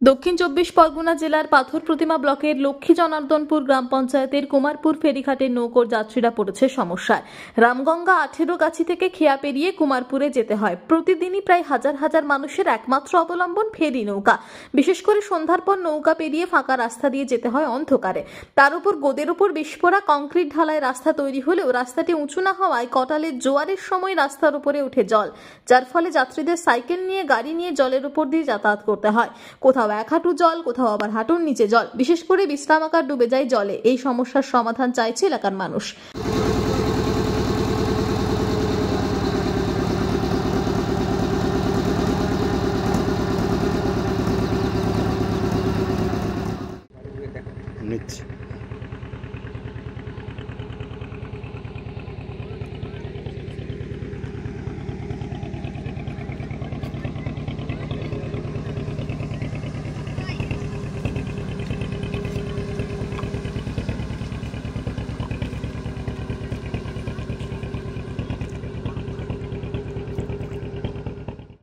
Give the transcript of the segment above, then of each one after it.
দক্ষিণ চব্বিশ পরগনা জেলার পাথর প্রতিমা ব্লকের লক্ষ্মী জনার্দনপুর গ্রাম পঞ্চায়েতের কুমারপুর ফেরিঘাটের নৌকোর যাত্রীরা পড়েছে সমস্যায়। রামগঙ্গা 18 গাছি থেকে খেয়া পেরিয়ে কুমারপুরে যেতে হয়। প্রতিদিনই প্রায় হাজার হাজার মানুষের একমাত্র অবলম্বন ফেরি নৌকা। বিশেষ করে সন্ধ্যার পর নৌকা পেরিয়ে ফাঁকা রাস্তা দিয়ে যেতে হয় অন্ধকারে। তার উপর গোদের উপর বিস্ফোরা কংক্রিট ঢালাই রাস্তা তৈরি হলেও রাস্তাটি উঁচু না হওয়ায় কটালের জোয়ারের সময় রাস্তার উপরে উঠে জল, যার ফলে যাত্রীদের সাইকেল নিয়ে গাড়ি নিয়ে জলের উপর দিয়ে যাতায়াত করতে হয়। কোথাও এক হাঁটু জল, কোথাও আবার হাঁটুর নিচে জল। বিশেষ করে বিশ্রামাগার ডুবে যায় জলে। এই সমস্যার সমাধান চাইছে এলাকার মানুষ।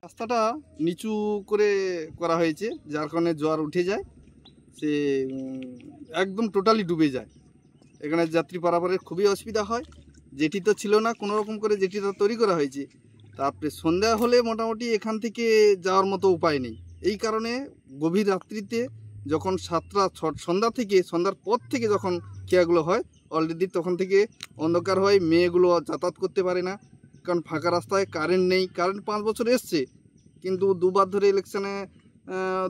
রাস্তাটা নিচু করে করা হয়েছে, যার কারণে জোয়ার উঠে যায়, সে একদম টোটালি ডুবে যায়। এখানে যাত্রী পারাপারের খুবই অসুবিধা হয়। যেটি তো ছিল না, কোনো রকম করে যেটিটা তৈরি করা হয়েছে। তারপরে সন্ধ্যা হলে মোটামুটি এখান থেকে যাওয়ার মতো উপায় নেই। এই কারণে গভীর রাত্রিতে যখন সন্ধ্যার পর থেকে যখন খেয়াগুলো হয়, অলরেডি তখন থেকে অন্ধকার হয়, মেয়েগুলো যাতায়াত করতে পারে না। কারণ ফাঁকা রাস্তায় কারেন্ট নেই। কারেন্ট 5 বছর এসছে, কিন্তু দুবার ধরে ইলেকশনে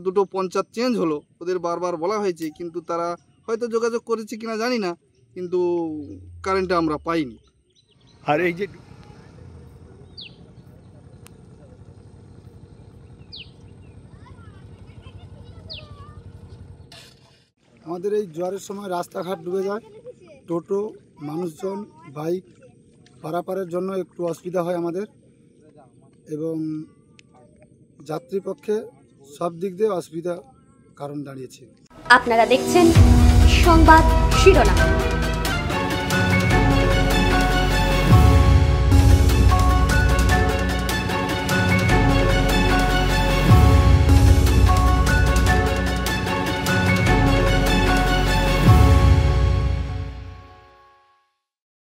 দুটো পঞ্চায়েত চেঞ্জ হলো, ওদের বারবার বলা হয়েছে, কিন্তু তারা হয়তো যোগাযোগ করেছে কিনা জানি না, কিন্তু কারেন্টটা আমরা পাইনি। আর এই যে আমাদের এই জোয়ারের সময় রাস্তাঘাট ডুবে যায়, টোটো, মানুষজন, বাইক পারাপারের জন্য একটু অসুবিধা হয় আমাদের, এবং যাত্রীপক্ষে সব দিক দিয়ে অসুবিধা কারণ দাঁড়িয়েছে। আপনারা দেখছেন সংবাদ শিরোনাম।